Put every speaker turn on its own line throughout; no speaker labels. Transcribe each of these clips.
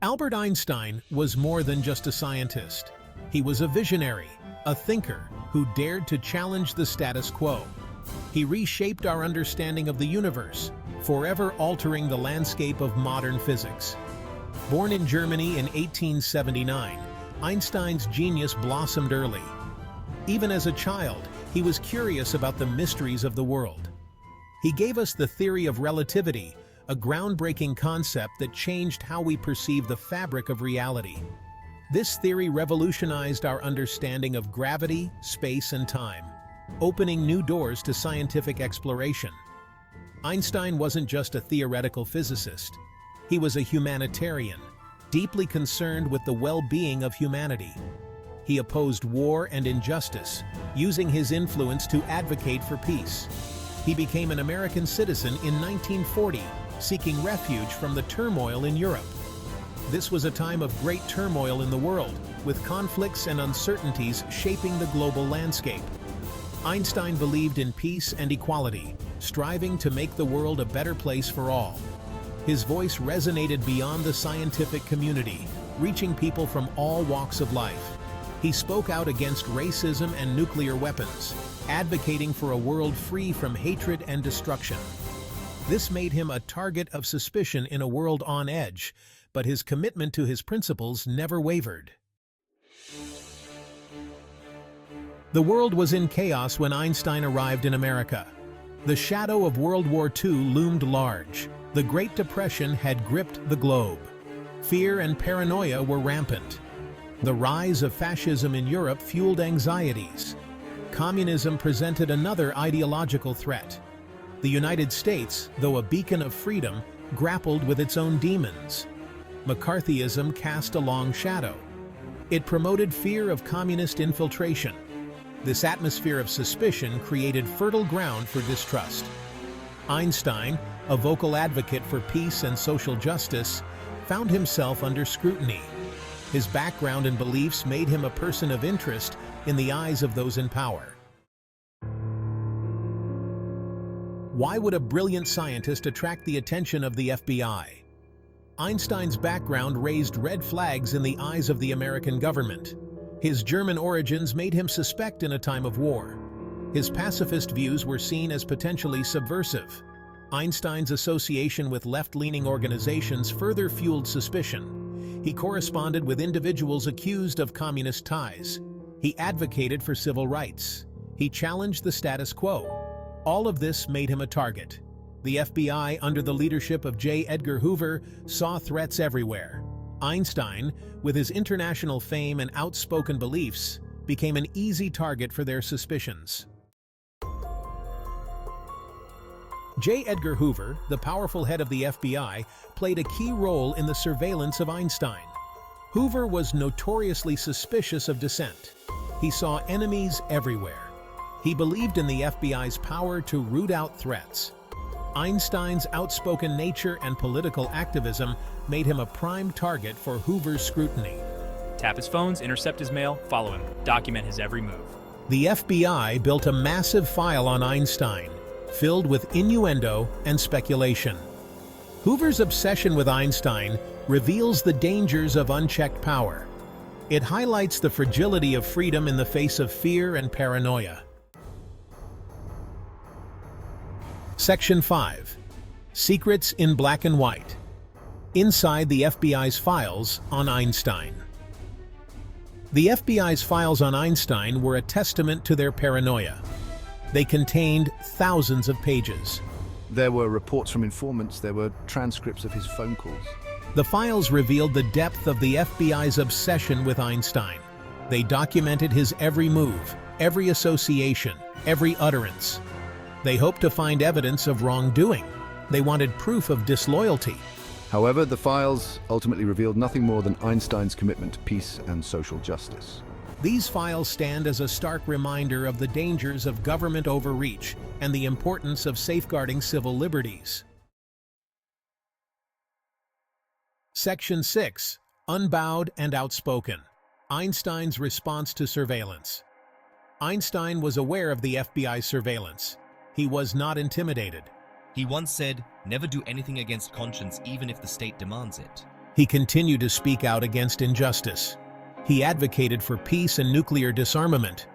Albert Einstein was more than just a scientist. He was a visionary, a thinker who dared to challenge the status quo. He reshaped our understanding of the universe, forever altering the landscape of modern physics. Born in Germany in 1879, Einstein's genius blossomed early. Even as a child, he was curious about the mysteries of the world. He gave us the theory of relativity, a groundbreaking concept that changed how we perceive the fabric of reality. This theory revolutionized our understanding of gravity, space, and time, opening new doors to scientific exploration. Einstein wasn't just a theoretical physicist. He was a humanitarian, deeply concerned with the well-being of humanity. He opposed war and injustice, using his influence to advocate for peace. He became an American citizen in 1940, seeking refuge from the turmoil in Europe. This was a time of great turmoil in the world, with conflicts and uncertainties shaping the global landscape. Einstein believed in peace and equality, striving to make the world a better place for all. His voice resonated beyond the scientific community, reaching people from all walks of life. He spoke out against racism and nuclear weapons, advocating for a world free from hatred and destruction. This made him a target of suspicion in a world on edge, but his commitment to his principles never wavered. The world was in chaos when Einstein arrived in America. The shadow of World War II loomed large. The Great Depression had gripped the globe. Fear and paranoia were rampant. The rise of fascism in Europe fueled anxieties. Communism presented another ideological threat. The United States, though a beacon of freedom, grappled with its own demons. McCarthyism cast a long shadow. It promoted fear of communist infiltration. This atmosphere of suspicion created fertile ground for distrust. Einstein, a vocal advocate for peace and social justice, found himself under scrutiny. His background and beliefs made him a person of interest in the eyes of those in power. Why would a brilliant scientist attract the attention of the FBI? Einstein's background raised red flags in the eyes of the American government. His German origins made him suspect in a time of war. His pacifist views were seen as potentially subversive. Einstein's association with left-leaning organizations further fueled suspicion. He corresponded with individuals accused of communist ties. He advocated for civil rights. He challenged the status quo. All of this made him a target. The FBI, under the leadership of Edgar Hoover, saw threats everywhere. Einstein, with his international fame and outspoken beliefs, became an easy target for their suspicions. Edgar Hoover, the powerful head of the FBI, played a key role in the surveillance of Einstein. Hoover was notoriously suspicious of dissent. He saw enemies everywhere. He believed in the FBI's power to root out threats. Einstein's outspoken nature and political activism made him a prime target for Hoover's scrutiny.
Tap his phones, intercept his mail, follow him, document his every move.
The FBI built a massive file on Einstein, filled with innuendo and speculation. Hoover's obsession with Einstein reveals the dangers of unchecked power. It highlights the fragility of freedom in the face of fear and paranoia. Section 5. Secrets in Black and White. Inside the FBI's files on Einstein. The FBI's files on Einstein were a testament to their paranoia. They contained thousands of pages.
There were reports from informants, there were transcripts of his phone calls.
The files revealed the depth of the FBI's obsession with Einstein. They documented his every move, every association, every utterance. They hoped to find evidence of wrongdoing. They wanted proof of disloyalty.
However, the files ultimately revealed nothing more than Einstein's commitment to peace and social justice.
These files stand as a stark reminder of the dangers of government overreach and the importance of safeguarding civil liberties. Section 6. Unbowed and Outspoken. Einstein's response to surveillance. Einstein was aware of the FBI's surveillance. He was not intimidated.
He once said, "Never do anything against conscience even if the state demands it."
He continued to speak out against injustice. He advocated for peace and nuclear disarmament.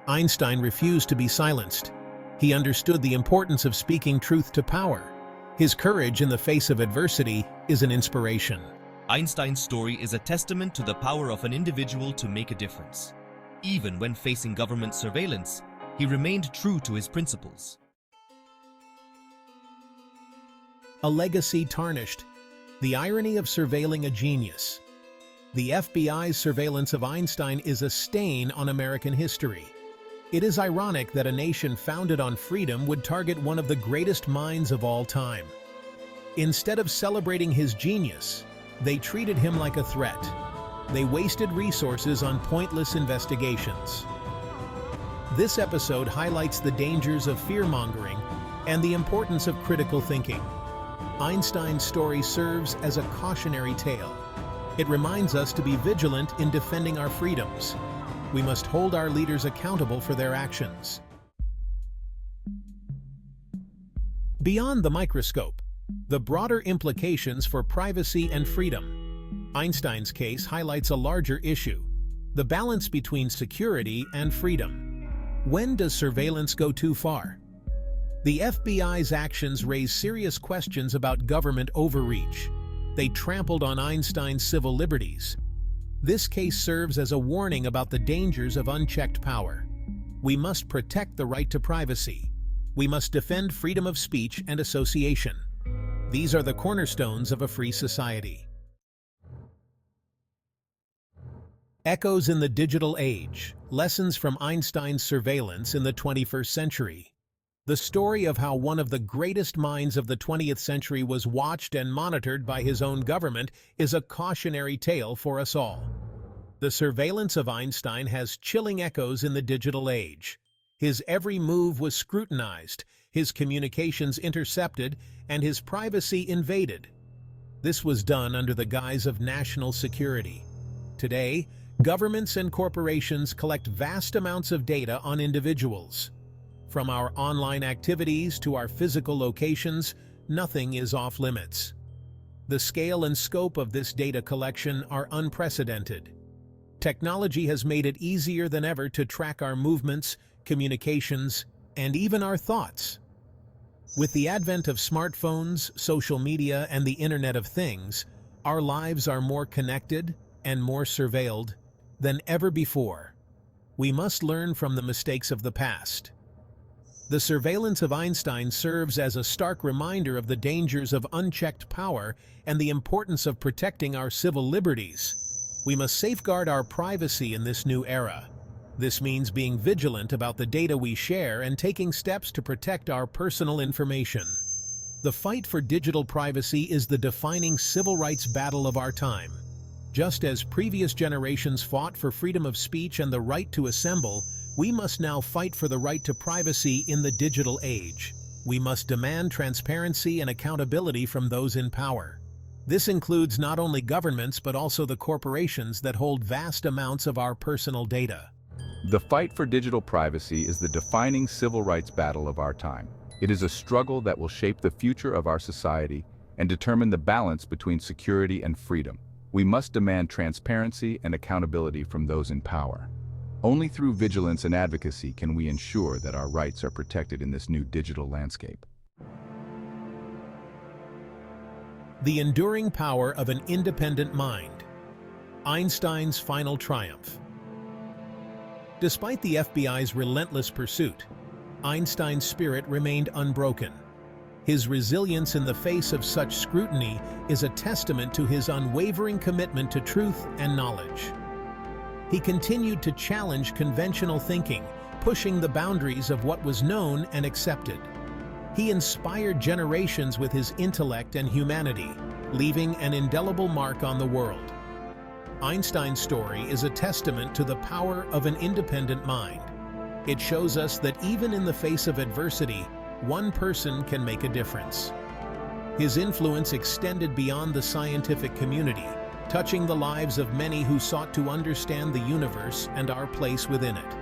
Einstein refused to be silenced. He understood the importance of speaking truth to power. His courage in the face of adversity is an inspiration.
Einstein's story is a testament to the power of an individual to make a difference. Even when facing government surveillance, he remained true to his principles.
A legacy tarnished. The irony of surveilling a genius. The FBI's surveillance of Einstein is a stain on American history. It is ironic that a nation founded on freedom would target one of the greatest minds of all time. Instead of celebrating his genius, they treated him like a threat. They wasted resources on pointless investigations. This episode highlights the dangers of fear-mongering and the importance of critical thinking. Einstein's story serves as a cautionary tale. It reminds us to be vigilant in defending our freedoms. We must hold our leaders accountable for their actions. Beyond the microscope, the broader implications for privacy and freedom. Einstein's case highlights a larger issue: the balance between security and freedom. When does surveillance go too far? The FBI's actions raise serious questions about government overreach. They trampled on Einstein's civil liberties. This case serves as a warning about the dangers of unchecked power. We must protect the right to privacy. We must defend freedom of speech and association. These are the cornerstones of a free society. Echoes in the digital age. Lessons from Einstein's surveillance in the 21st century. The story of how one of the greatest minds of the 20th century was watched and monitored by his own government is a cautionary tale for us all. The surveillance of Einstein has chilling echoes in the digital age. His every move was scrutinized, his communications intercepted, and his privacy invaded. This was done under the guise of national security. Today, governments and corporations collect vast amounts of data on individuals. From our online activities to our physical locations, nothing is off limits. The scale and scope of this data collection are unprecedented. Technology has made it easier than ever to track our movements, communications, and even our thoughts. With the advent of smartphones, social media, and the Internet of Things, our lives are more connected and more surveilled than ever before. We must learn from the mistakes of the past. The surveillance of Einstein serves as a stark reminder of the dangers of unchecked power and the importance of protecting our civil liberties. We must safeguard our privacy in this new era. This means being vigilant about the data we share and taking steps to protect our personal information. The fight for digital privacy is the defining civil rights battle of our time. Just as previous generations fought for freedom of speech and the right to assemble, we must now fight for the right to privacy in the digital age. We must demand transparency and accountability from those in power. This includes not only governments but also the corporations that hold vast amounts of our personal data.
The fight for digital privacy is the defining civil rights battle of our time. It is a struggle that will shape the future of our society and determine the balance between security and freedom. We must demand transparency and accountability from those in power. Only through vigilance and advocacy can we ensure that our rights are protected in this new digital landscape.
The enduring power of an independent mind. Einstein's final triumph. Despite the FBI's relentless pursuit, Einstein's spirit remained unbroken. His resilience in the face of such scrutiny is a testament to his unwavering commitment to truth and knowledge. He continued to challenge conventional thinking, pushing the boundaries of what was known and accepted. He inspired generations with his intellect and humanity, leaving an indelible mark on the world. Einstein's story is a testament to the power of an independent mind. It shows us that even in the face of adversity, one person can make a difference. His influence extended beyond the scientific community, touching the lives of many who sought to understand the universe and our place within it.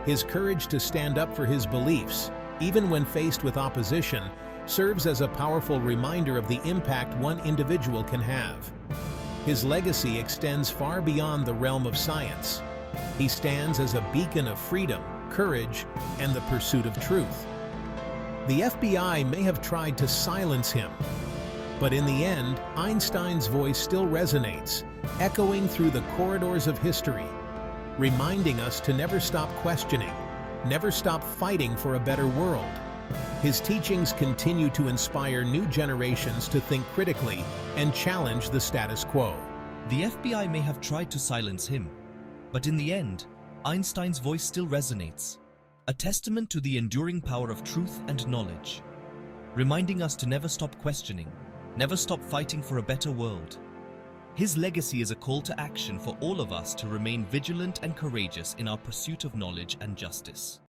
His courage to stand up for his beliefs, even when faced with opposition, serves as a powerful reminder of the impact one individual can have. His legacy extends far beyond the realm of science. He stands as a beacon of freedom, courage, and the pursuit of truth. The FBI may have tried to silence him, but in the end, Einstein's voice still resonates, echoing through the corridors of history, reminding us to never stop questioning, never stop fighting for a better world. His teachings continue to inspire new generations to think critically and challenge the status quo.
The FBI may have tried to silence him, but in the end, Einstein's voice still resonates, a testament to the enduring power of truth and knowledge, reminding us to never stop questioning, never stop fighting for a better world. His legacy is a call to action for all of us to remain vigilant and courageous in our pursuit of knowledge and justice.